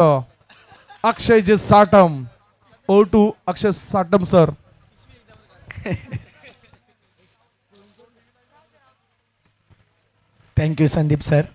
अक्षय जे साटम ओ to Akshay Satam sir. Thank you Sandeep sir.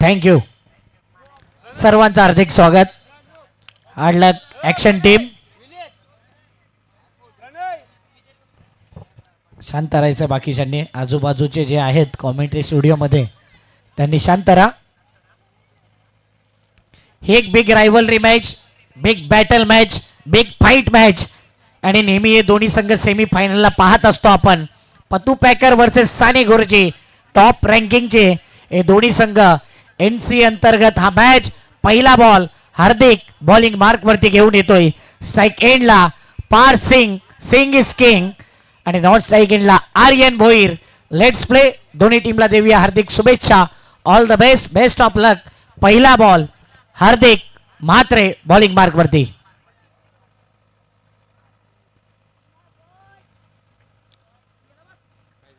Thank you सर्वांचं हार्दिक स्वागत. Hard luck action team. शांत राहायचं बाकीच्यांनी. आजूबाजूचे जे आहेत कॉमेंट्री स्टुडिओमध्ये त्यांनी शांत राहा. ही एक big rivalry match, big battle match, big fight match आणि नेहमी हे दोन्ही संघ सेमीफायनलला पाहत असतो आपण. पतू Packer versus Sane Guruji top रँकिंगचे हे दोन्ही संघ. एनसी अंतर्गत हा मॅच. पहिला बॉल हार्दिक बॉलिंग मार्क वरती घेऊन येतोय. स्ट्राइक एंडला पार्थ सिंग, सिंग इज किंग आणि नॉट स्ट्राइक एंडला आर्यन भोईर. Let's play. दोन्ही टीमला देऊया हार्दिक शुभेच्छा. All the best, best of luck. पहिला ball Hardik Mhatre bowling mark वरती.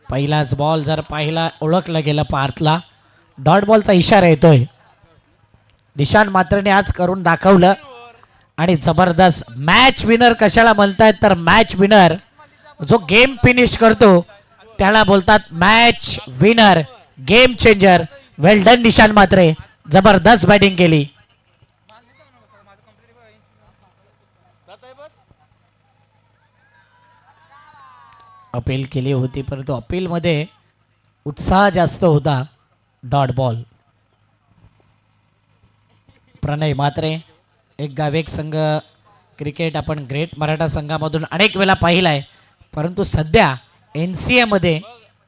पहिलाच बॉल जर पाहिला ओळखला गेला पार्थला. डॉट बॉलचा इशारा येतोय. निशान मात्रने आज करून दाखवलं आणि जबरदस्त मॅच विनर कशाला म्हणतायत तर मॅच विनर जो गेम फिनिश करतो त्याला बोलतात मॅच विनर, गेम चेंजर. वेल डन निशान मात्रे, जबरदस्त बॅटिंग केली. अपील केली होती परंतु अपील मध्ये उत्साह जास्त होता. Dot ball. प्रणय मात्रे एक गाव एक संघ क्रिकेट आपण ग्रेट मराठा संघामधून अनेक वेळा पाहिलाय परंतु सध्या एनसीए मध्ये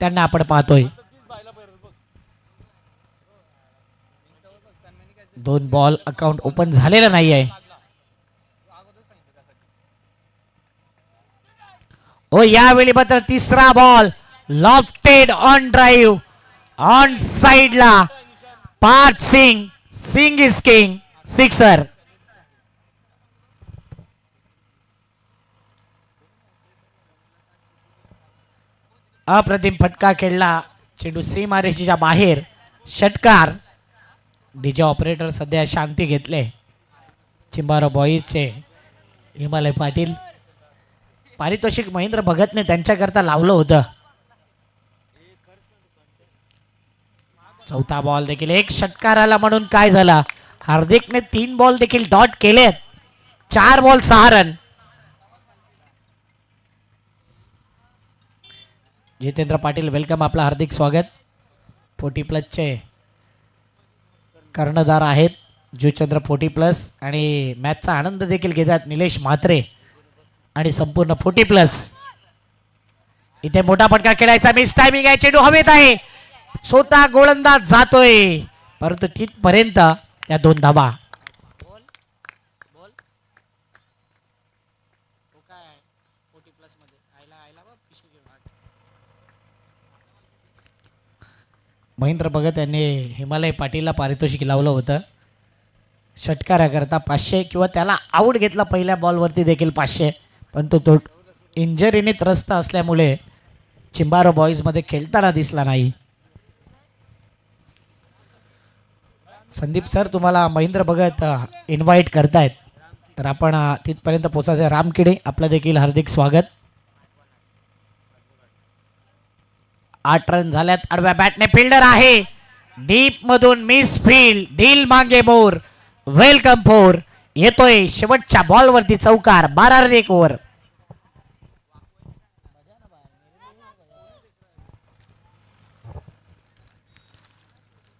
त्यांना आपण पाहतोय. 2 बॉल अकाउंट ओपन झालेला नाही आहे. ओ यावेळी मात्र तिसरा ball lofted on drive on साइडला. Parth Singh, Singh is king, sixer. अप्रतिम फटका खेळला. चेंडू सीमारेषेच्या बाहेर. षटकार. डीजे ऑपरेटर सध्या शांती घेतले. चिंबारो बॉईजचे हिमालय पाटील पारितोषिक महेंद्र भगतने त्यांच्याकरता लावलं होतं. चौथा बॉल देखील एक षटकार आला म्हणून काय झाला. हार्दिकने 3 बॉल देखील डॉट केलेत. 4 ball 6 run. Jitendra Patil welcome, आपलं हार्दिक स्वागत. 40 प्लसचे कर्णधार आहेत जुचंद्र 40 प्लस आणि मॅचचा आनंद देखील घेतात निलेश म्हात्रे आणि संपूर्ण 40 प्लस. इथे मोठा फटका खेळायचा. मिस टायमिंग आहे. चेंडू हवेत आहे. स्वतः गोलंदाज जातोय परंतु तिथपर्यंत त्या 2 धावा. महेंद्र भगत यांनी हिमालय पाटीलला पारितोषिक लावलं होतं षटकाराकरता 500 किंवा त्याला आऊट घेतला पहिल्या बॉलवरती देखील 500 पण तो इंजरीने त्रस्त असल्यामुळे चिंबारो बॉईजमध्ये खेळताना दिसला नाही. संदीप सर तुम्हाला महेंद्र भगत इन्व्हाइट करतायत, तर आपण तिथपर्यंत पोचायचं. राम किडे आपलं देखील हार्दिक स्वागत. 8 रन झाल्यात. आडव्या बॅटने फिल्डर आहे डीप मधून मिस फील्ड. दिल मांगे मोर वेलकम फोर. येतोय शेवटच्या बॉल वरती चौकार. 12 रन 1 ओव्हर.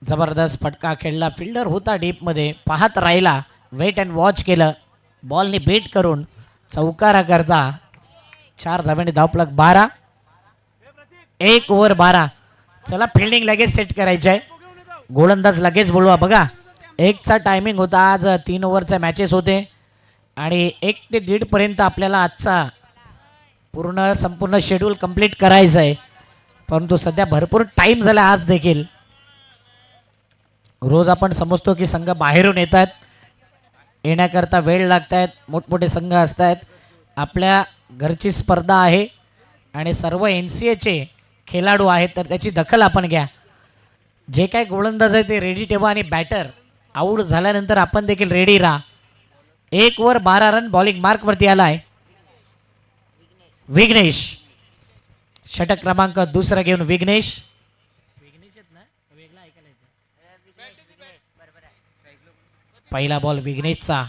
जबरदस्त फटका खेळला. फिल्डर होता डीप मध्ये, पाहत राहिला, वेट अँड वॉच केलं, बॉलने बेट करून चौकारा करता 4 धाव्याने धावफलक 12. 1 ओव्हर 12. चला फिल्डिंग लगेच सेट करायची आहे. गोलंदाज लगेच बोलवा. बघा 1चा टायमिंग होता. आज 3 ओव्हरचे मॅचेस होते आणि 1 ते 1:30 पर्यंत आपल्याला आजचा संपूर्ण शेड्यूल कंप्लीट करायचं आहे. परंतु सध्या भरपूर टाइम झाला. आज देखील रोज आपण समजतो की संघ बाहेरून येतात, येण्याकरता वेळ लागत आहेत, मोठमोठे संघ असत आहेत. आपल्या घरची स्पर्धा आहे आणि सर्व NCAचे खेळाडू आहेत, तर त्याची दखल आपण घ्या. जे काय गोलंदाज आहे ते रेडी ठेवा आणि बॅटर आऊट झाल्यानंतर आपण देखील रेडी राहा. 1 ओव्हर 12 रन. बॉलिंग मार्कवरती आलाय विघ्नेश. षटक क्रमांक 2 घेऊन विघ्नेश. पहिला बॉल विघ्नेशचा.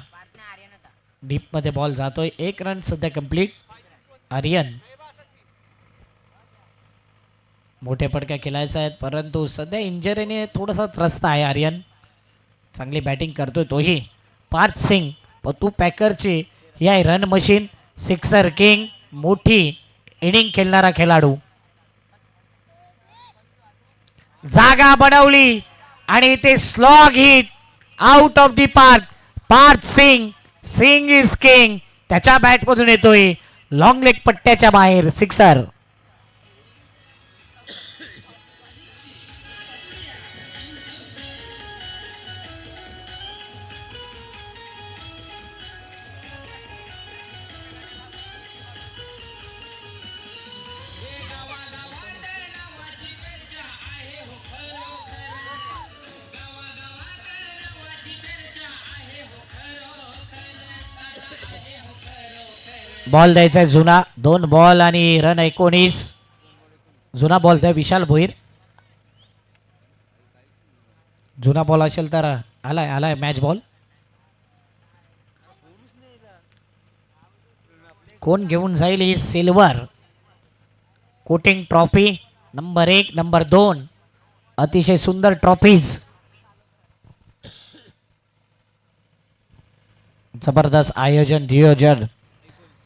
डीप मध्ये बॉल जातोय. 1 रन सध्या कंप्लीट. आर्यन मोठ्या पटक्या खेळायचा आहेत, परंतु सध्या इंजरीने थोडासा त्रस्त आहे. आर्यन चांगली बॅटिंग करतोय तोही. पार्थ सिंग पतू पॅकरची या रन मशीन, सिक्सर किंग, मोठी इनिंग खेळणारा खेळाडू. जागा बनवली आणि ते slog hit out of the park. Parth Singh, Singh is king, त्याच्या बॅटमधून येतोय लॉंग लेग पट्ट्याच्या बाहेर सिक्सर. बॉल द्यायचा जुना. 2 बॉल आणि रन 19. जुना बॉल द्या विशाल भोईर. जुना बॉल असेल तर आलाय मॅच बॉल. कोण घेऊन जाईल ही silver coating trophy number 1 number 2. अतिशय सुंदर ट्रॉफीज. जबरदस्त आयोजन नियोजन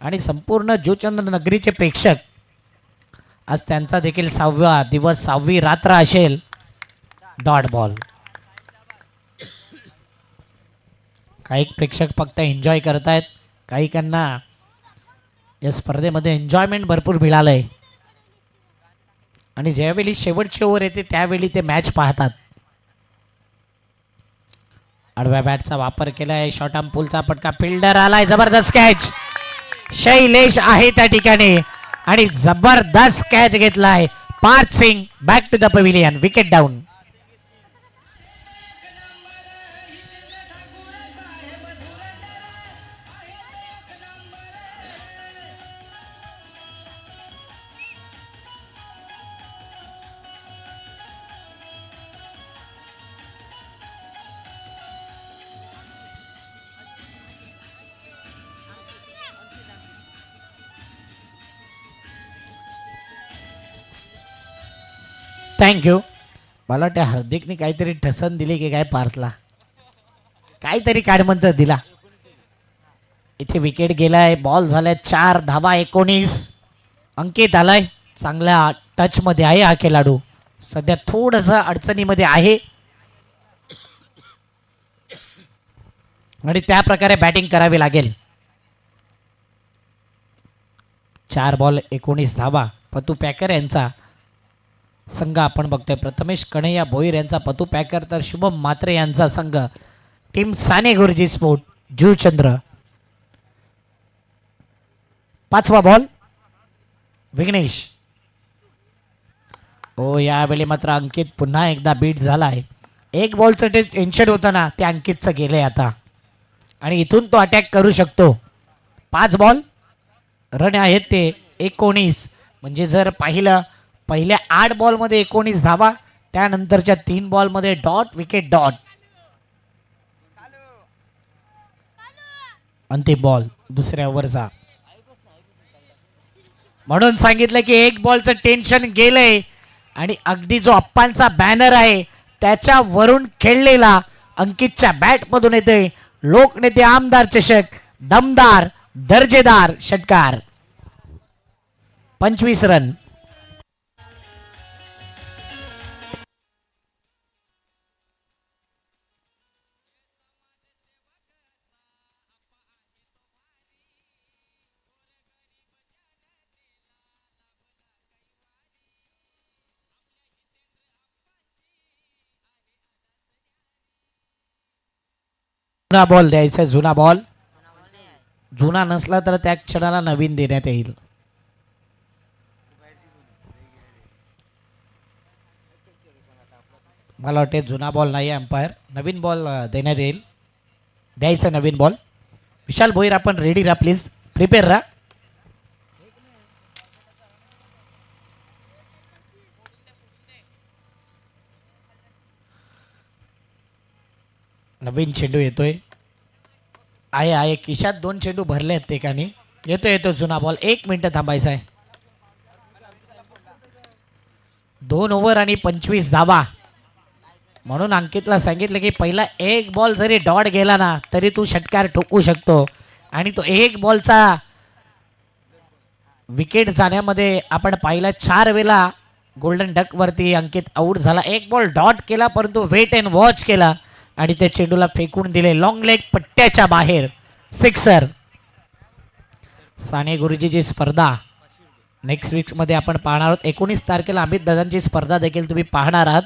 आणि संपूर्ण जोचंद्र नगरीचे प्रेक्षक. आज त्यांचा देखील 6वा दिवस, 6वी रात्र असेल. Dot ball. काही प्रेक्षक फक्त एन्जॉय करतायत, काही काहींना या स्पर्धेमध्ये एन्जॉयमेंट भरपूर मिळालंय आणि ज्यावेळी शेवटची ओव्हर येते त्यावेळी ते मॅच पाहतात. आडव्या बॅटचा वापर केलाय. शॉर्ट आर्म पुलचा फटका. फिल्डर आलाय. जबरदस्त कॅच. शैलेश आहे त्या ठिकाणी आणि जबरदस्त कॅच घेतलाय. Parth Singh back to the pavilion. Wicket down. Thank you. मला वाटतं हार्दिकने काहीतरी ठसन दिली की काय पार्थला, काहीतरी काढमंत्र दिला. इथे विकेट गेलाय. बॉल झालाय 4 धावा 19. अंकित आलाय. चांगल्या टच मध्ये आहे हा खेळाडू. सध्या थोडस अडचणीमध्ये आहे आणि त्या प्रकारे बॅटिंग करावी लागेल. 4 बॉल 19 धावा. पतू पॅकर यांचा संघ आपण बघतोय. प्रथमेश कन्हैया भोईर यांचा पतू पॅकर, तर शुभम मात्रे यांचा संघ team Sane Guruji sport Juchandra. 5वा ball Vighnesh. यावेळी मात्र अंकित पुन्हा एकदा बीट झालाय. एक बॉलचं ते टेन्शन होतं ना ते अंकितचं गेलंय आता आणि इथून तो अटॅक करू शकतो. 5 बॉल रन आहेत ते 19. म्हणजे जर पाहिलं पहिल्या 8 बॉलमध्ये 19 धावा, त्यानंतरच्या 3 बॉलमध्ये डॉट विकेट डॉट. अंतिम बॉल दुसऱ्या ओव्हरचा. म्हणून सांगितलं की एक बॉलचं टेन्शन गेलंय आणि अगदी जो अप्पांचा बॅनर आहे त्याच्यावरून खेळलेला अंकितच्या बॅट मधून येते लोकनेते आमदार चषक, दमदार दर्जेदार षटकार. 25 रन. जुना बॉल द्यायचा. जुना बॉल जुना नसला तर त्या क्षणाला नवीन देण्यात येईल. मला वाटते जुना बॉल नाही अंपायर, नवीन बॉल देण्यात येईल. द्यायचा नवीन बॉल. विशाल भोईर आपण रेडी राहा प्लीज, प्रिपेअर राहा. नवीन चेंडू येतोय. आहे खिशात 2 चेंडू भरले आहेत एकाने. येतो जुना बॉल. 1 मिनिट थांबायचा आहे. 2 ओव्हर आणि 25 धावा. म्हणून अंकितला सांगितलं की पहिला एक बॉल जरी डॉट गेला ना तरी तू षटकार ठोकू शकतो. आणि तो एक बॉलचा विकेट जाण्यामध्ये आपण पाहिला 4 वेळा गोल्डन डक वरती अंकित आउट झाला. एक बॉल डॉट केला परंतु वेट अँड वॉच केला आणि त्या चेंडूला फेकून दिले लॉंग लेग पट्ट्याच्या बाहेर. सिक्सर. साने गुरुजीची स्पर्धा नेक्स्ट वीक्स मध्ये आपण पाहणार आहोत. 19 तारखेला अमित दादांची स्पर्धा देखील तुम्ही पाहणार आहात.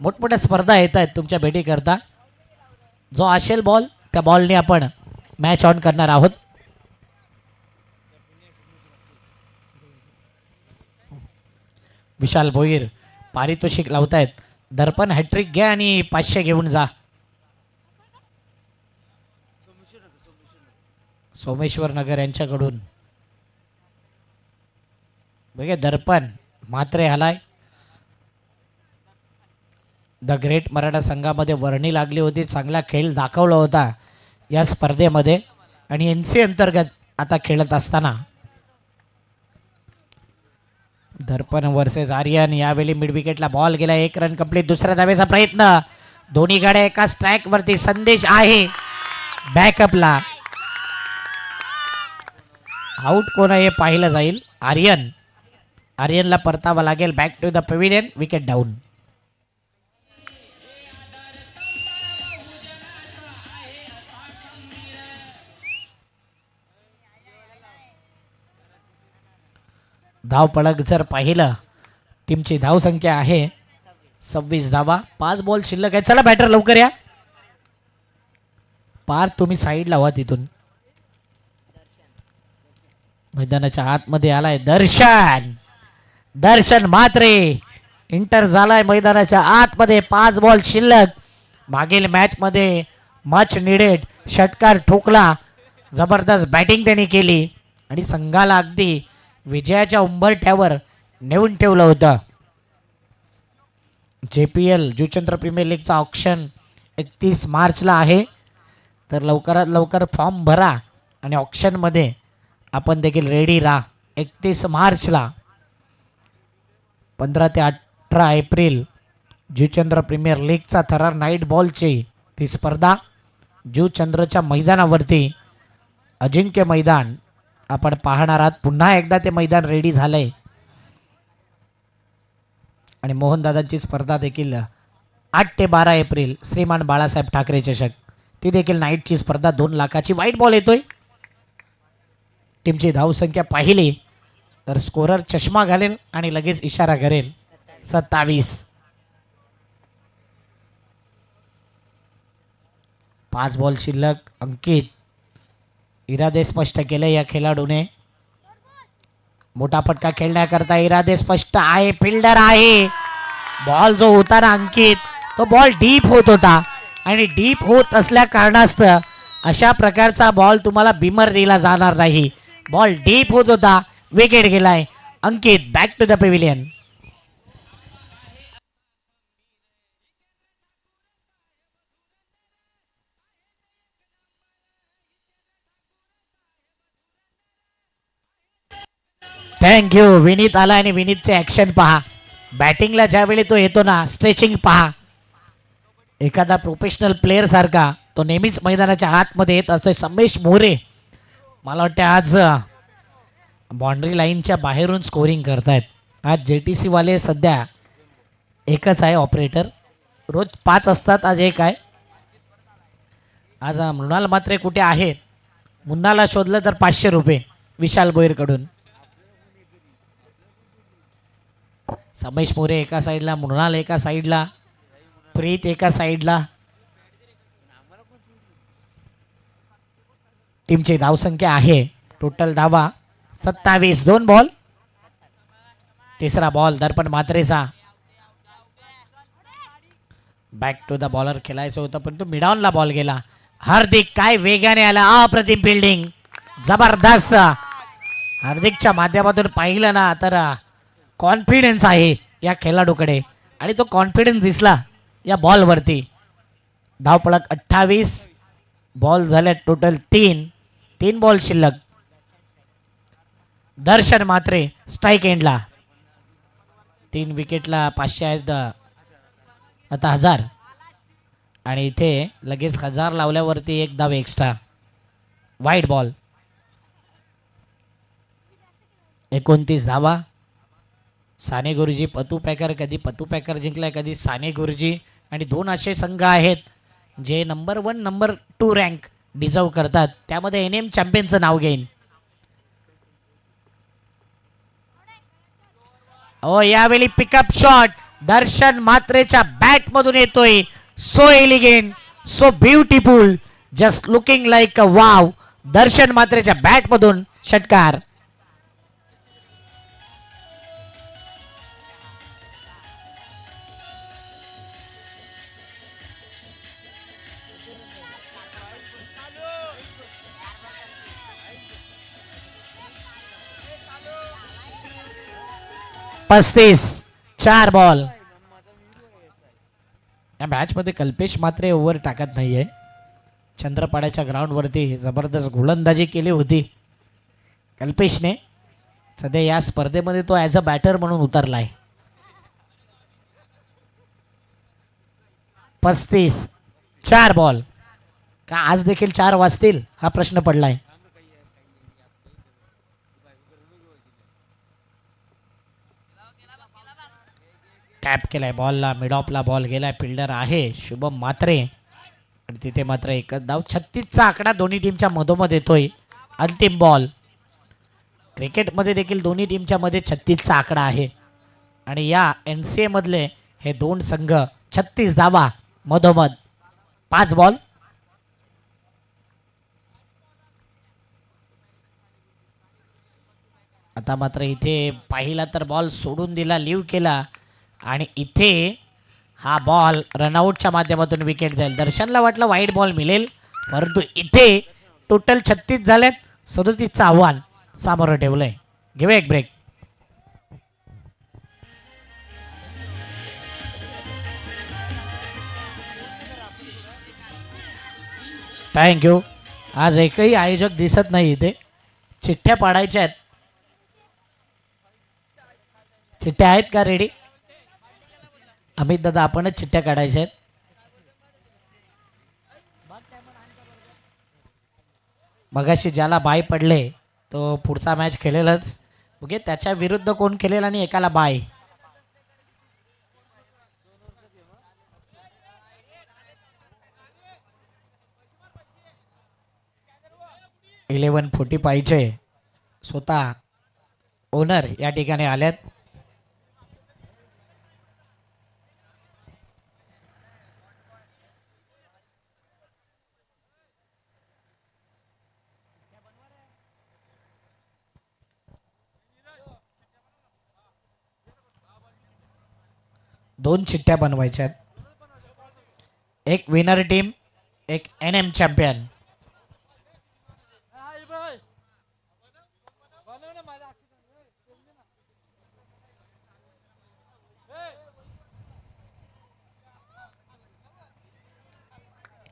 मोठमोठ्या स्पर्धा येत आहेत तुमच्या भेटी करता. जो असेल बॉल त्या बॉलने आपण मॅच ऑन करणार आहोत. विशाल भोईर पारितोषिक लावतायत. दर्पण हॅट्रिक घ्या आणि 500 घेऊन जा. सोमेश्वर नगर यांच्याकडून बघा दर्पण मात्रे हलाय. द ग्रेट मराठा संघामध्ये वर्णी लागली होती. चांगला खेळ दाखवला होता या स्पर्धेमध्ये आणि NC अंतर्गत आता खेळत असताना दर्पण वर्सेस आर्यन. यावेळी मिड विकेटला बॉल गेला. 1 रन कंप्लीट. दुसऱ्या धावेचा प्रयत्न. दोन्ही गाड्या एकाच ट्रॅक वरती. संदेश आहे बॅकअपला. आउट कोण आहे हे पाहिलं जाईल. आर्यनला परतावा लागेल. Back to the pavilion. Wicket down. धाव पळक जर पाहिलं टीमची धाव संख्या आहे 26 धावा. 5 बॉल शिल्लक आहे. चला बॅटर लवकर या. पार तुम्ही साईडला व्हा तिथून. मैदानाच्या आतमध्ये आलाय दर्शन मात्रे. इंटर झालाय मैदानाच्या आतमध्ये. 5 बॉल शिल्लक. मागील मॅच मध्ये मच निडेड षटकार ठोकला. जबरदस्त बॅटिंग त्यांनी केली आणि संघाला अगदी विजयाच्या उंबरठ्यावर नेऊन ठेवलं होतं. JPL जुचंद्र प्रीमियर लीगचा ऑक्शन 31 मार्चला आहे. तर लवकरात लवकर फॉर्म भरा आणि ऑक्शन मध्ये आपण देखील रेडी राहा. 31 मार्चला 15 ते 18 एप्रिल जुचंद्र प्रीमियर लीगचा थरार नाईट बॉलची ती स्पर्धा जुचंद्रच्या मैदानावरती अजिंक्य मैदान आपण पाहणार आहात. पुन्हा एकदा ते मैदान रेडी झालंय आणि मोहनदादांची स्पर्धा देखील 8 ते 12 एप्रिल श्रीमान बाळासाहेब ठाकरे चषक ती देखील नाईटची स्पर्धा. 2 लाखाची. वाईट बॉल येतोय. टीमची धावसंख्या पाहिली तर स्कोरर चष्मा घालेल आणि लगेच इशारा करेल. 27. 5 बॉल शिल्लक. अंकित इरादे स्पष्ट केले या खेळाडूने. मोठा फटका खेळण्याकरता इरादे स्पष्ट आहे. फिल्डर आहे. बॉल जो होता ना अंकित तो बॉल डीप होत होता आणि डीप होत असल्या कारणास्तव अशा प्रकारचा बॉल तुम्हाला बिमर दिला जाणार नाही. बॉल डीप होत होता, विकेट गेलाय. Ankit back to the pavilion. Thank you. Vineet आला आणि विनीतचे ऍक्शन पहा. बॅटिंगला ज्यावेळी तो येतो ना, स्ट्रेचिंग पहा. एखादा प्रोफेशनल प्लेअर सारखा तो नेहमीच मैदानाच्या आतमध्ये येत असतोय. संमेश मोरे मला वाटतं आज बाउंड्री लाईनच्या बाहेरून स्कोरिंग करतायत. आज JTC वाले सध्या एकच आहे ऑपरेटर. रोज 5 असतात, आज एक आहे. आज मृणाल मात्रे कुठे आहे? मुन्नाला शोधलं तर 500 रुपये विशाल बोईरकडून. समेश मोरे एका साईडला, मृणाल एका साईडला, प्रीत एका साईडला. टीमची धावसंख्या आहे टोटल धावा 27. 2 बॉल. तिसरा बॉल दर्पण मात्रेचा. बॅक टू द बॉलर खेळायचं होतं पण तो मिडाऊनला बॉल गेला. हार्दिक काय वेगाने आला. अप्रतिम फिल्डिंग, जबरदस्त. हार्दिकच्या माध्यमातून पाहिलं ना तर कॉन्फिडन्स आहे या खेळाडूकडे आणि तो कॉन्फिडन्स दिसला या बॉलवरती. धावपळक 28. बॉल झाले टोटल 3 बॉल शिल्लक. दर्शन मात्रे स्ट्राईक एंडला. 3 विकेटला 500 आहेत आता 1000 आणि इथे लगेच 1000 लावल्यावरती 1 धाव एक्स्ट्रा. Wide ball. 29 धावा. साने गुरुजी पतू पॅकर. कधी पतू पॅकर जिंकलाय, कधी साने गुरुजी. आणि 2 असे संघ आहेत जे नंबर 1 नंबर 2 रँक डिझर्व करतात. त्यामध्ये NM चॅम्पियनचं नाव घेईन. यावेळी पिकअप शॉट दर्शन मात्रेच्या बॅट मधून येतोय. So elegant, so beautiful, just looking like a wow. Darshan मात्रेच्या बॅट मधून षटकार. पस्तीस. 4 बॉल. या मॅच मध्ये कल्पेश मात्रे ओव्हर टाकत नाहीये. चंद्रपाड्याच्या ग्राउंड वरती जबरदस्त गोलंदाजी केली होती कल्पेशने. सध्या या स्पर्धेमध्ये तो ॲज अ बॅटर म्हणून उतरलाय. 35. 4 बॉल. का आज देखील 4 वाजतील हा प्रश्न पडलाय. टॅप केलाय बॉलला. मिड ऑफला बॉल गेलाय. फिल्डर आहे शुभम मात्रे आणि तिथे मात्र एकच धाव. 36चा आकडा दोन्ही टीमच्या मधोमध येतोय. अंतिम बॉल. क्रिकेटमध्ये देखील दोन्ही टीमच्या मध्ये 36चा आकडा आहे आणि या NCA मधले हे 2 संघ 36 धावा मधोमध. 5 बॉल. आता मात्र इथे पाहिला तर बॉल सोडून दिला, लिव्ह केला आणि इथे हा बॉल रनआउटच्या माध्यमातून विकेट जाईल. दर्शनला वाटलं वाईड बॉल मिळेल परंतु इथे टोटल 36 झालेत. 37चं आव्हान सामोरं ठेवलंय. घेऊया एक ब्रेक. थँक्यू. आज एकही आयोजक दिसत नाही इथे. चिठ्ठ्या पाडायच्या आहेत. चिठ्ठ्या आहेत का रेडी? अमित दादा आपणच चिठ्ठ्या काढायच्या आहेत. मगाशी ज्याला बाय पडले तो पुढचा मॅच खेळेलच. ओके, त्याच्या विरुद्ध कोण खेळेल आणि एकाला बाय. $1140 पाहिजे. स्वतः ओनर या ठिकाणी आल्यात. दोन चिठ्ठ्या बनवायच्या आहेत. एक विनर टीम, एक NM चॅम्पियन.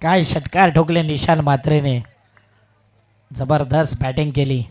काय षटकार ठोकले निशान मात्रेने, जबरदस्त बॅटिंग केली.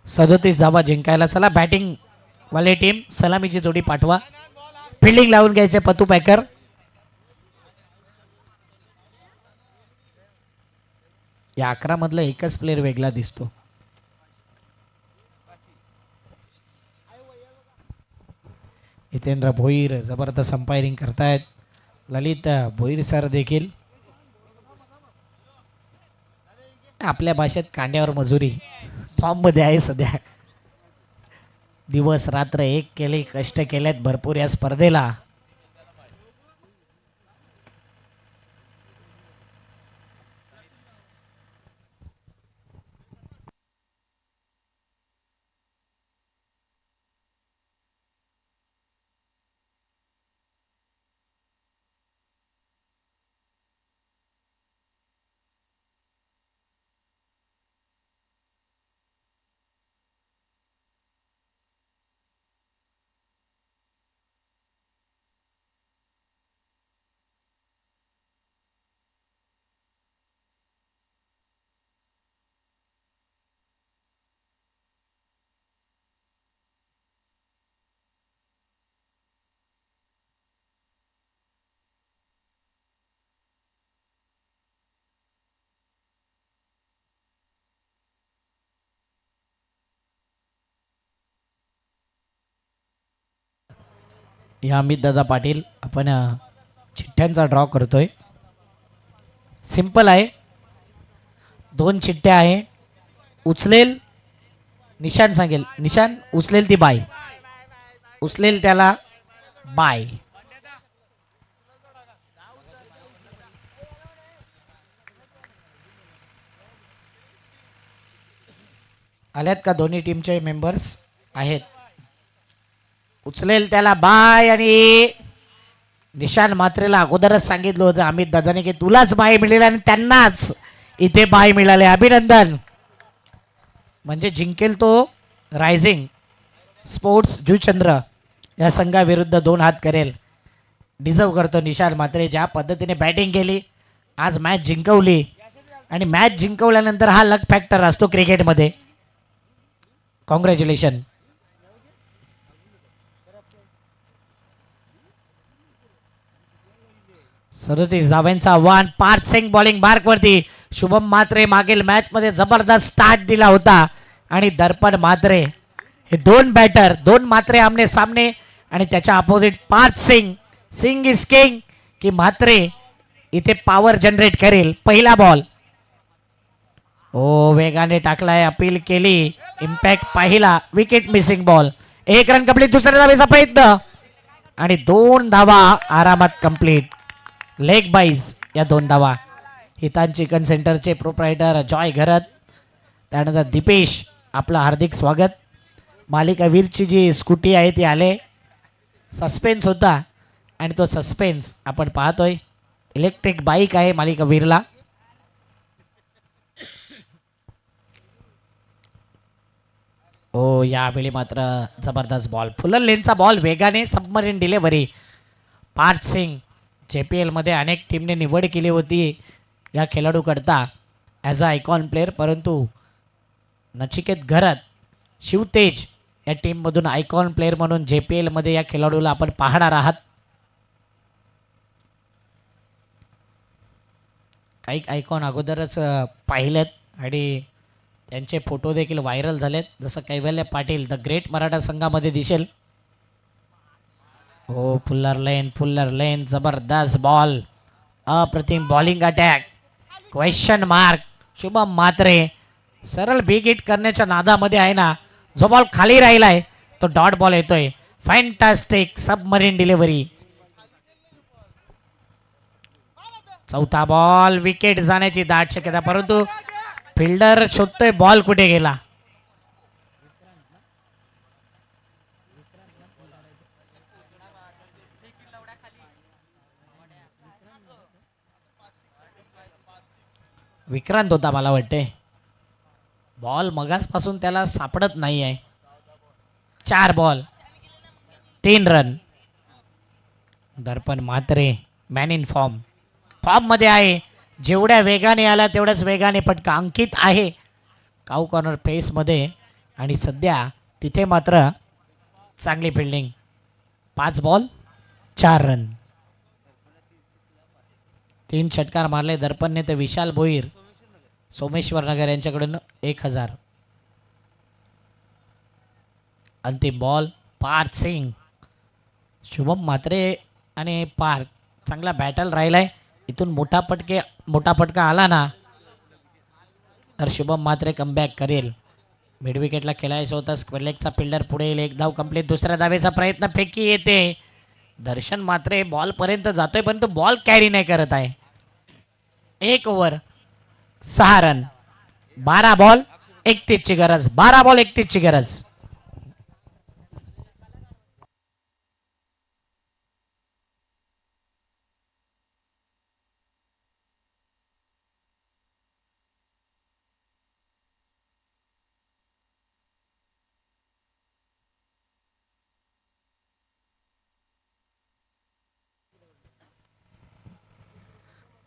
सदोतीस धावा जिंकायला. चला बॅटिंग वाले टीम सलामीची जोडी पाठवा. फिल्डिंग लावून घ्यायचे पतू पॅकर. या 11 मधला एकच प्लेअर वेगळा दिसतो. हितेंद्र भोईर जबरदस्त अंपायरिंग करतायत. ललित भोईर सर देखील. आपल्या भाषेत कांड्यावर मजुरी फॉर्म मध्ये आहे सध्या. दिवस रात्र एक केले, कष्ट केलेत भरपूर या स्पर्धेला. या अमित दादा पाटील आपण चिठ्ठ्यांचा ड्रॉ करतोय. सिंपल आहे. 2 चिठ्ठ्या आहे. उचलेल निशान सांगेल, निशान उचलेल ती बाय, उचलेल त्याला बाय. आल्यात का दोन्ही टीमचे मेंबर्स आहेत. उचलेल त्याला बाय. आणि निशान मात्रेला अगोदरच सांगितलं होतं अमित दादाने की तुलाच बाय मिळेल आणि त्यांनाच इथे बाय मिळाले. अभिनंदन. म्हणजे जिंकेल तो रायझिंग स्पोर्ट्स जुचंद्र या संघाविरुद्ध 2 हात करेल. डिझर्व करतो निशान मात्रे. ज्या पद्धतीने बॅटिंग केली आज मॅच जिंकवली. आणि मॅच जिंकवल्यानंतर हा लक फॅक्टर असतो क्रिकेटमध्ये. कॉंग्रॅच्युलेशन. सदोतीस धावांचा आव्हान. पार्थ सिंग बॉलिंग मार्क वरती. शुभम मात्रे मागील मॅच मध्ये जबरदस्त स्टार्ट दिला होता. आणि दर्पण मात्रे हे 2 बॅटर, 2 मात्रे आमने सामने. आणि त्याच्या opposite Parth Singh. Singh is king की मात्रे इथे पॉवर जनरेट करेल. पहिला बॉल ओ वेगाने टाकलाय, अपील केली, इम्पॅक्ट पाहिला, wicket missing ball. 1 run complete. दुसऱ्या धावेचा प्रयत्न आणि 2 धावा आरामात कंप्लीट. लेग बाईज या 2 धावा. हितान चिकन सेंटरचे प्रोप्रायटर जॉय घरत, त्यानंतर दीपेश आपलं हार्दिक स्वागत. मालिका वीरची जी स्कूटी आहे ती आले. सस्पेन्स होता आणि तो सस्पेन्स आपण पाहतोय. इलेक्ट्रिक बाईक आहे मालिका वीरला. ओ यावेळी मात्र जबरदस्त बॉल. फुलर लेनचा बॉल वेगाने submarine delivery. Parth Singh JPL मध्ये अनेक टीमने निवड केली होती या खेळाडूकरता ॲज अ आयकॉन प्लेअर. परंतु नचिकेत घरत, शिवतेज या टीममधून आयकॉन प्लेअर म्हणून JPL मध्ये या खेळाडूला आपण पाहणार आहात. काही आयकॉन अगोदरच पाहिलेत आणि त्यांचे फोटो देखील व्हायरल झालेत. जसं कैवल्य पाटील द ग्रेट मराठा संघामध्ये दिसेल. हो फुल्लर लेन जबरदस्त बॉल. अप्रतिम bowling attack. Question mark. Shubham Mhatre सरळ बिग हिट करण्याच्या नादामध्ये आहे ना, जो बॉल खाली राहिलाय तो डॉट बॉल येतोय. Fantastic submarine delivery. चौथा बॉल विकेट जाण्याची दाट शक्यता, परंतु फिल्डर शोधतोय बॉल कुठे गेला. विक्रांत होता मला वाटते. बॉल मगासपासून त्याला सापडत नाही आहे. 4 ball 3 run. Darpan Mhatre man in form मध्ये आहे. जेवढ्या वेगाने आला तेवढ्याच वेगाने पटका. अंकित आहे काऊ कॉर्नर पेस मध्ये आणि सध्या तिथे मात्र चांगली फिल्डिंग. 5 ball 4 run. 3 षटकार मारले दर्पणने. तर विशाल भोईर सोमेश्वर नगर यांच्याकडून 1000. अंतिम बॉल पार्थ सिंग. शुभम म्हात्रे आणि पार्थ चांगला बॅटल राहिलाय. इथून मोठा फटका आला ना तर शुभम म्हात्रे कमबॅक करेल. मिड विकेटला खेळायचं होतं. स्क्वेअर लेगचा फिल्डर पुढे येईल. 1 धाव कंप्लीट. दुसऱ्या धावेचा प्रयत्न. फेकी येते. दर्शन म्हात्रे बॉल पर्यंत जातोय पण तो बॉल कॅरी नाही करत आहे. 1 ओव्हर 6 रन. 12 बॉल 31 ची गरज. 12 बॉल 31 ची गरज.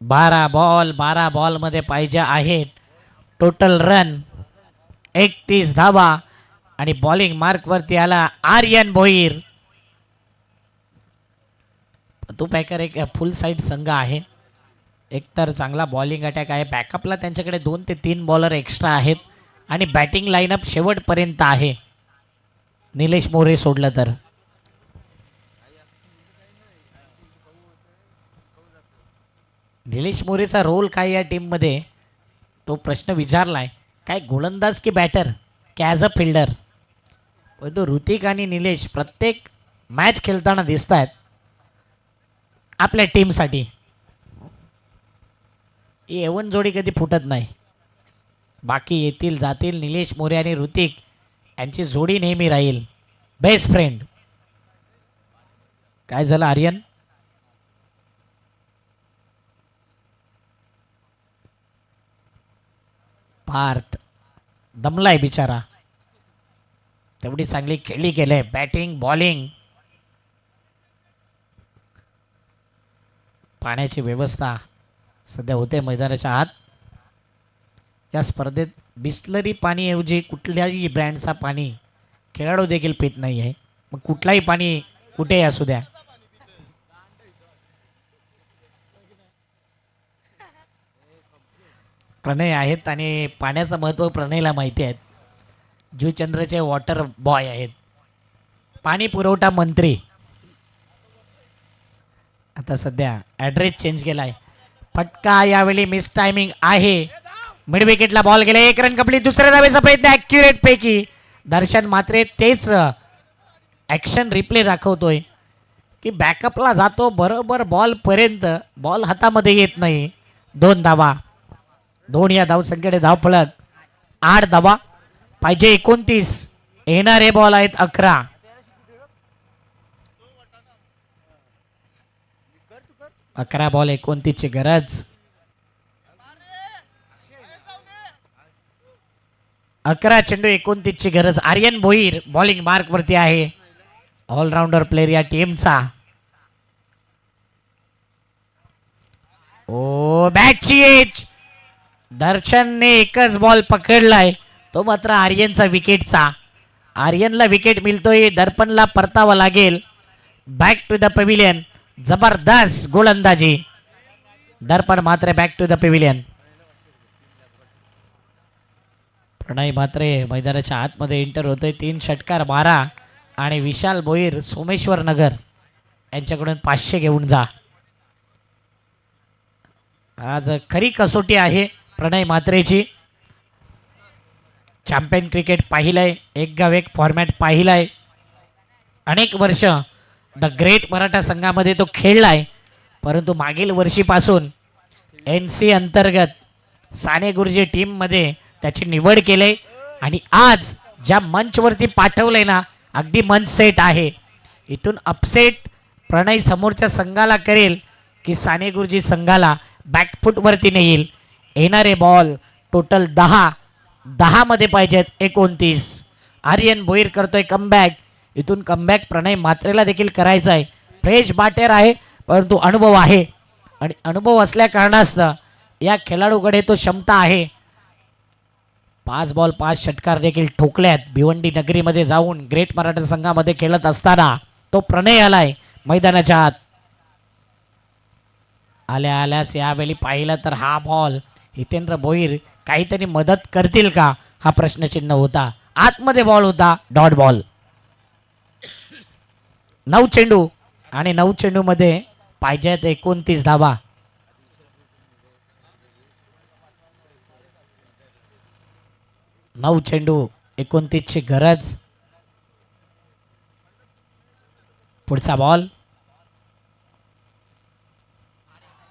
बारा बॉल मध्ये पाहिजे आहेत टोटल रन 31 धावा. आणि बॉलिंग मार्क वरती आला आर्यन भोईर. तो पॅकर एक फुल साईड संघ आहे. एकतर चांगला बॉलिंग अटॅक आहे. बॅकअपला त्यांच्याकडे 2 ते 3 बॉलर एक्स्ट्रा आहेत आणि बॅटिंग लाईनअप शेवटपर्यंत आहे. निलेश मोरे सोडलं तर. निलेश मोरेचा रोल काय या टीम मध्ये तो प्रश्न विचारलाय. काय गोलंदाज की बॅटर की ॲज अ फिल्डर. पण तो ऋतिक आणि निलेश प्रत्येक मॅच खेळताना दिसत आहेत आपल्या टीमसाठी. ही एवन जोडी कधी फुटत नाही. बाकी येतील जातील. निलेश मोरे आणि ऋतिक यांची जोडी नेहमी राहील. Best friend. काय झालं आर्यन. पार्थ दमलाय बिचारा. तेवढी चांगली खेळी केले. Batting bowling. पाण्याची व्यवस्था सध्या होते मैदानाच्या आत. या स्पर्धेत बिस्लरी पाणी ऐवजी कुठल्याही ब्रँडचा पाणी खेळाडू देखील पित नाही आहे. मग कुठलाही पाणी कुठेही असू द्या. प्रणय आहेत आणि पाण्याचं महत्त्व प्रणयला माहिती आहेत. जुचंद्रचे वॉटर बॉय आहेत. पाणी पुरवठा मंत्री. आता सध्या ॲड्रेस चेंज केलाय. फटका यावेळी मिस टायमिंग आहे. मिड विकेटला बॉल गेला. 1 रन कंप्लीट. दुसऱ्या धावेचा प्रयत्न ॲक्युरेट पैकी. दर्शन मात्रे तेच ॲक्शन रिप्ले दाखवतोय की बॅकअपला जातो बरोबर बॉल पर्यंत. बॉल हातामध्ये येत नाही. 2 धावा. 2 या धावसंख्येने धावफलक. 8 धावा पाहिजे 29. येणारे बॉल आहेत 11. बॉल 29 ची गरज. 11 चेंडू 29 ची गरज. आर्यन भोईर बॉलिंग मार्क वरती आहे. ऑलराऊंडर प्लेयर या टीमचा. ओ बॅटची एज. दर्शनने एकच बॉल पकडलाय तो मात्र आर्यनचा विकेटचा. आर्यनला विकेट मिळतोय. दर्पणला परतावा लागेल. Back to the pavilion. जबरदस्त गोलंदाजी. दर्पण मात्र back to the pavilion. Pranay Mhatre मैदानाच्या आतमध्ये एंटर होतोय. 3 षटकार 12 आणि विशाल भोईर सोमेश्वर नगर यांच्याकडून 500 घेऊन जा. आज खरी कसोटी आहे प्रणय म्हात्रेची. चॅम्पियन क्रिकेट पाहिलंय, एक गाव एक फॉर्मॅट पाहिलाय, अनेक वर्ष द ग्रेट मराठा संघामध्ये तो खेळलाय. परंतु मागील वर्षीपासून एन सी अंतर्गत साने गुरुजी टीममध्ये त्याची निवड केली आणि आज ज्या मंचवरती पाठवलंय ना, अगदी मंच सेट आहे. इथून अपसेट प्रणय समोरच्या संघाला करेल की साने गुरुजी संघाला बॅकफुटवरती नेईल. येणारे बॉल टोटल 10 मध्ये पाहिजेत 29. आर्यन भोईर करतोय कमबॅक. इथून कमबॅक प्रणय म्हात्रेला देखील करायचा आहे. फ्रेश बाटेर आहे परंतु अनुभव आहे आणि अनुभव असल्या कारणास्तव या खेळाडूकडे तो क्षमता आहे. 5 बॉल 5 षटकार देखील ठोकल्यात. भिवंडी नगरीमध्ये जाऊन ग्रेट मराठा संघामध्ये खेळत असताना तो प्रणय आलाय मैदानाच्या आत. आल्या आल्यास यावेळी पाहिलं तर हा बॉल हितेंद्र भोईर काहीतरी मदत करतील का हा प्रश्नचिन्ह होता. आतमध्ये बॉल होता, डॉट बॉल. 9 चेंडू आणि 9 चेंडू मध्ये पाहिजेत 29 धावा. नऊ चेंडू 29 ची गरज. पुढचा बॉल.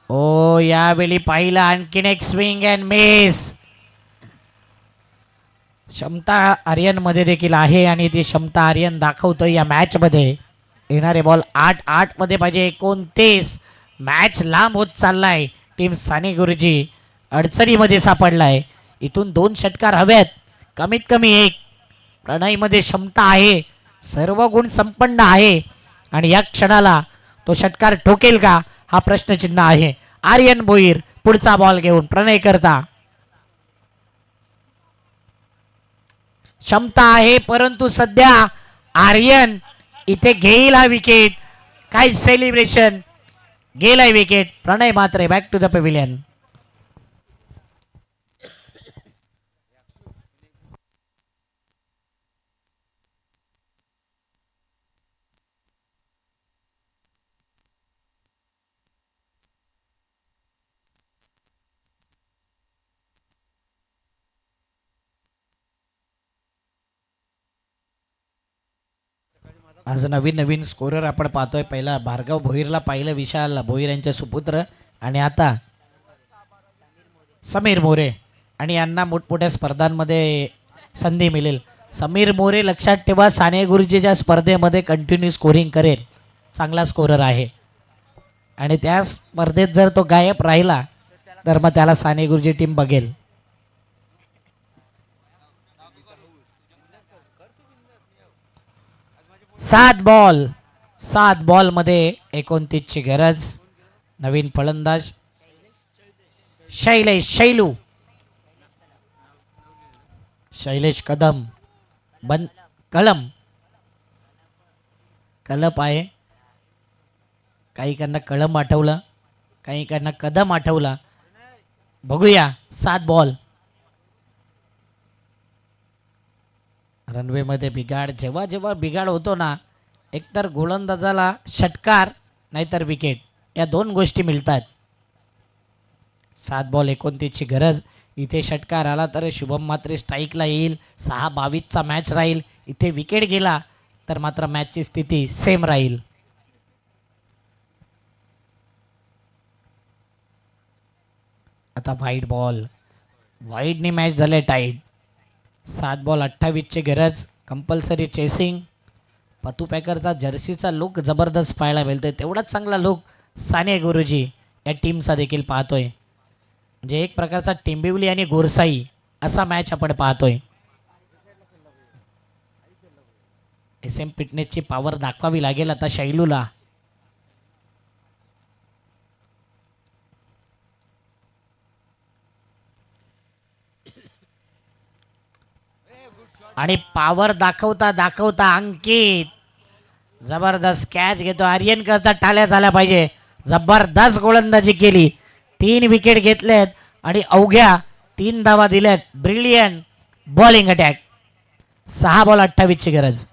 ओ यावेळी पाहिलं आणखीन एक स्विंग अँड मिस. क्षमता आर्यन मध्ये देखील आहे आणि ती क्षमता आर्यन दाखवतोय या मॅच मध्ये. येणारे बॉल 8 मध्ये पाहिजे 29. मॅच लांब होत चाललाय. टीम साने गुरुजी अडचणीमध्ये सापडलाय. इथून 2 षटकार हवेत, कमीत कमी 1. प्रणय मध्ये क्षमता आहे, सर्व गुण संपन्न आहे आणि या क्षणाला तो षटकार ठोकेल का हा प्रश्नचिन्ह आहे. आर्यन भोईर पुढचा बॉल घेऊन प्रणय करता. क्षमता आहे परंतु सध्या आर्यन इथे घेईल हा विकेट. काय सेलिब्रेशन, गेलाय wicket. Pranay Mhatre back to the pavilion. आज नवीन नवीन स्कोरर आपण पाहतोय. पहिला भार्गव भोईरला पाहिलं, विशाल भोईर यांचे सुपुत्र, आणि आता समीर मोरे. आणि यांना मोठमोठ्या स्पर्धांमध्ये संधी मिळेल. समीर मोरे लक्षात ठेवा, साने गुरुजीच्या स्पर्धेमध्ये कंटिन्यू स्कोरिंग करेल. चांगला स्कोरर आहे आणि त्या स्पर्धेत जर तो गायब राहिला तर मग त्याला साने गुरुजी टीम बघेल. सात बॉल मध्ये 29 ची गरज. नवीन फलंदाज शैलेश कदम कलप आहे. काही काहींना कळम आठवलं, काही काहींना कदम आठवला. बघूया. 7 बॉल. रनवे मध्ये बिघाड. जेव्हा जेव्हा बिघाड होतो ना, एकतर गोलंदाजाला षटकार नाहीतर विकेट, या 2 गोष्टी मिळतात. 7 बॉल 29 ची गरज. इथे षटकार आला तर शुभम मात्रे स्ट्राईकला येईल. 6-22 चा मॅच राहील. इथे विकेट गेला तर मात्र मॅचची स्थिती सेम राहील. आता व्हाईट बॉल. व्हाईटने मॅच झाले टाईट. 7 बॉल 28 ची गरज. Compulsory chasing. पतू पॅकरचा जर्सीचा लुक जबरदस्त पाहायला मिळतोय. तेवढाच चांगला लुक साने गुरुजी या टीमचा देखील पाहतोय. म्हणजे एक प्रकारचा टिंबिवली आणि गोरसाई असा मॅच आपण पाहतोय. SM फिटनेसची पॉवर दाखवावी लागेल आता शैलूला. आणि पॉवर दाखवता दाखवता अंकित जबरदस्त कॅच घेतो. आर्यन करता टाळ्या झाल्या पाहिजे. जबरदस्त गोलंदाजी केली. 3 विकेट घेतलेत आणि अवघ्या 3 धावा दिल्यात. Brilliant bowling attack. 6 बॉल 28 ची गरज.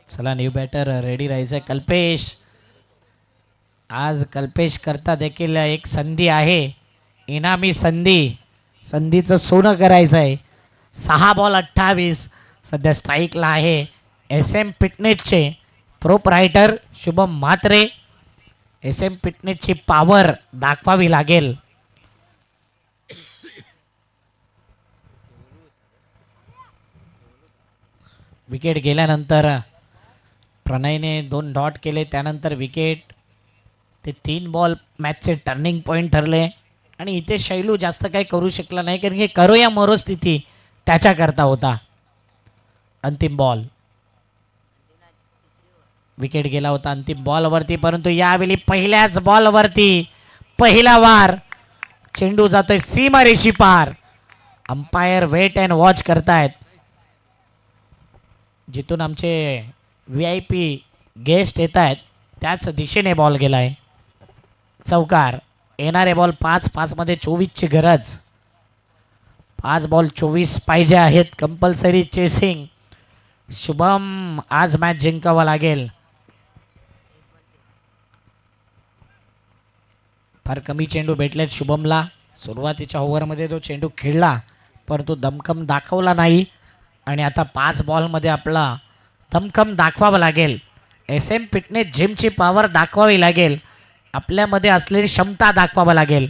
चला न्यू बॅटर रेडी राहायचंय कल्पेश. आज कल्पेश करता देखील एक संधी आहे, इनामी संधी. संधीचं सोनं करायचं आहे. 6 बॉल 28 सध्या स्ट्राईकला आहे SM फिटनेसचे प्रोप्रायटर शुभम म्हात्रे. SM फिटनेसची पॉवर दाखवावी लागेल. विकेट गेल्यानंतर प्रणयने 2 डॉट केले, त्यानंतर विकेट. ते 3 बॉल मॅचचे टर्निंग पॉईंट ठरले आणि इथे शैलू जास्त काही करू शकला नाही, कारण की करो या मरो स्थिती त्याच्याकरता होता. अंतिम बॉल, विकेट गेला होता अंतिम बॉलवरती, परंतु यावेळी पहिल्याच बॉलवरती पहिला वार. चेंडू जातोय सीमारेषी पार. अंपायर वेट अँड वॉच करतायत. जिथून आमचे VIP गेस्ट येत आहेत त्याच दिशेने बॉल गेलाय. चौकार. येणारे बॉल 5 मध्ये 24ची गरज. 5 बॉल 24 पाहिजे आहेत. Compulsory chasing. शुभम आज मॅच जिंकावा लागेल. फार कमी चेंडू भेटलेत शुभमला. सुरुवातीच्या ओव्हरमध्ये तो चेंडू खेळला परंतु दमखम दाखवला नाही आणि आता 5 बॉलमध्ये आपला दमखम दाखवावा लागेल. SM फिटनेस जिमची पॉवर दाखवावी लागेल. आपल्यामध्ये असलेली क्षमता दाखवावं लागेल.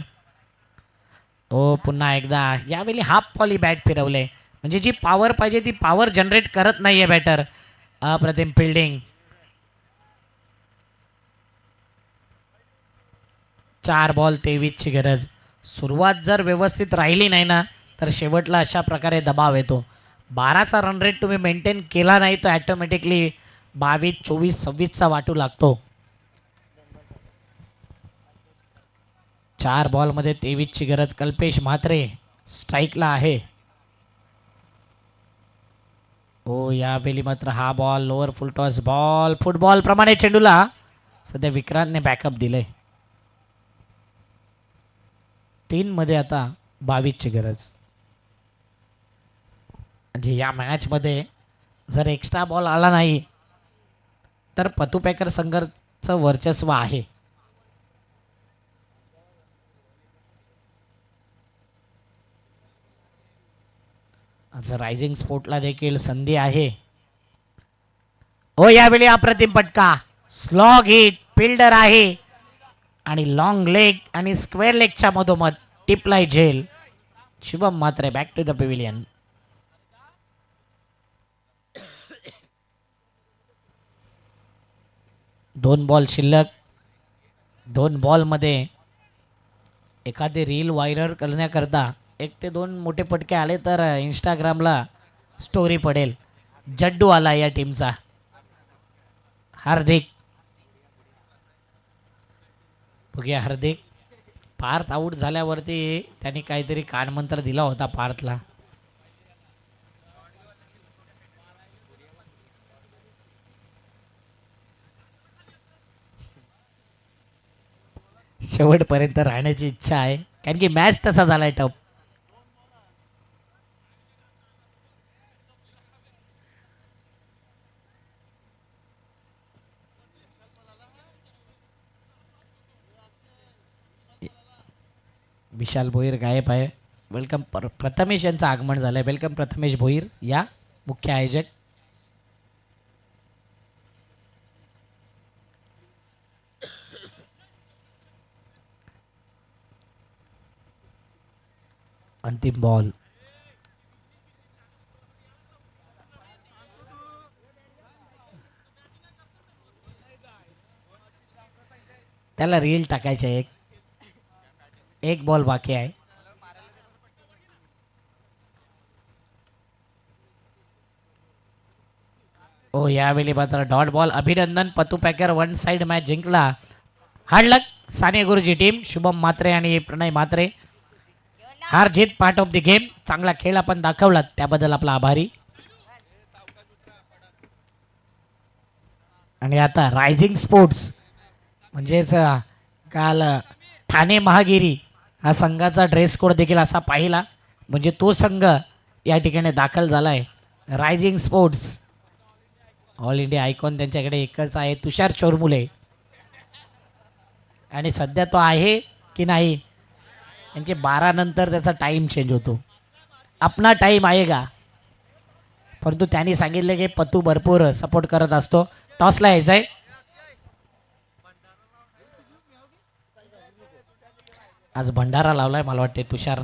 हो पुन्हा एकदा यावेळी हाफ पॉली बॅट फिरवले, म्हणजे जी पॉवर पाहिजे ती पॉवर जनरेट करत नाहीये बॅटर. अप्रतिम फिल्डिंग. 4 बॉल 23ची गरज. सुरुवात जर व्यवस्थित राहिली नाही ना तर शेवटला अशा प्रकारे दबाव येतो. 12चा रन रेट तुम्ही मेंटेन केला नाही तर ॲटोमॅटिकली 22, 24, 26चा वाटू लागतो. 4 बॉलमध्ये 23ची गरज. कल्पेश म्हात्रे स्ट्राईकला आहे. हो यावेळी मात्र हा बॉल लोअर फुल टॉस बॉल. फुटबॉल प्रमाणे चेंडूला सध्या विक्रांतने बॅकअप दिले. 3 मध्ये आता 22ची गरज. म्हणजे या मॅचमध्ये जर एक्स्ट्रा बॉल आला नाही तर पतू पॅकर संघाचं वर्चस्व आहे. आज रायझिंग स्पोर्टला देखील संधी आहे. हो यावेळी अप्रतिम पटका. Slog hit. फिल्डर आहे आणि लॉंग लेग आणि स्क्वेअर लेगच्या मधोमध टिपलाय झेल. Shubham Mhatre back to the pavilion. दोन बॉल शिल्लक. 2 बॉलमध्ये एखादे रील व्हायरल करण्याकरता 1 ते 2 मोठे पटके आले तर इंस्टाग्रामला स्टोरी पडेल. जड्डू आला या टीमचा. हार्दिक. बघूया हार्दिक. पार्थ आऊट झाल्यावरती त्यांनी काहीतरी कानमंत्र दिला होता पार्थला. शेवटपर्यंत राहण्याची इच्छा आहे कारण की मॅच तसा झालाय टफ. विशाल भोईर गायब आहे. वेलकम. प्रथमेश यांचं आगमन झालंय. वेलकम प्रथमेश भोईर या मुख्य आयोजक. अंतिम बॉल. त्याला रील टाकायचे. एक बॉल बाकी आहे. ओ यावेळी मात्र डॉट बॉल. अभिनंदन. पतू पॅकर 1 साइड मॅच जिंकला. हार्ड लक साने गुरुजी टीम. शुभम म्हात्रे आणि प्रणय म्हात्रे. हार जीत पार्ट ऑफ द गेम. चांगला खेळ आपण दाखवला त्याबद्दल आपला आभारी. आणि आता रायझिंग स्पोर्ट्स म्हणजेच काल ठाणे महागिरी हा संघाचा ड्रेस कोड देखील असा पाहिला, म्हणजे तो संघ या ठिकाणी दाखल झालाय. Rising sports all India icon त्यांच्याकडे एकच आहे, तुषार चोरमुले. आणि सध्या तो आहे की नाही, कारण की 12 नंतर त्याचा टाइम चेंज होतो. अपना टाइम आएगा. परंतु त्यांनी सांगितले की पतू भरपूर सपोर्ट करत असतो. टॉसला यायचं आहे. आज भंडारा लावलाय मला वाटते तुषार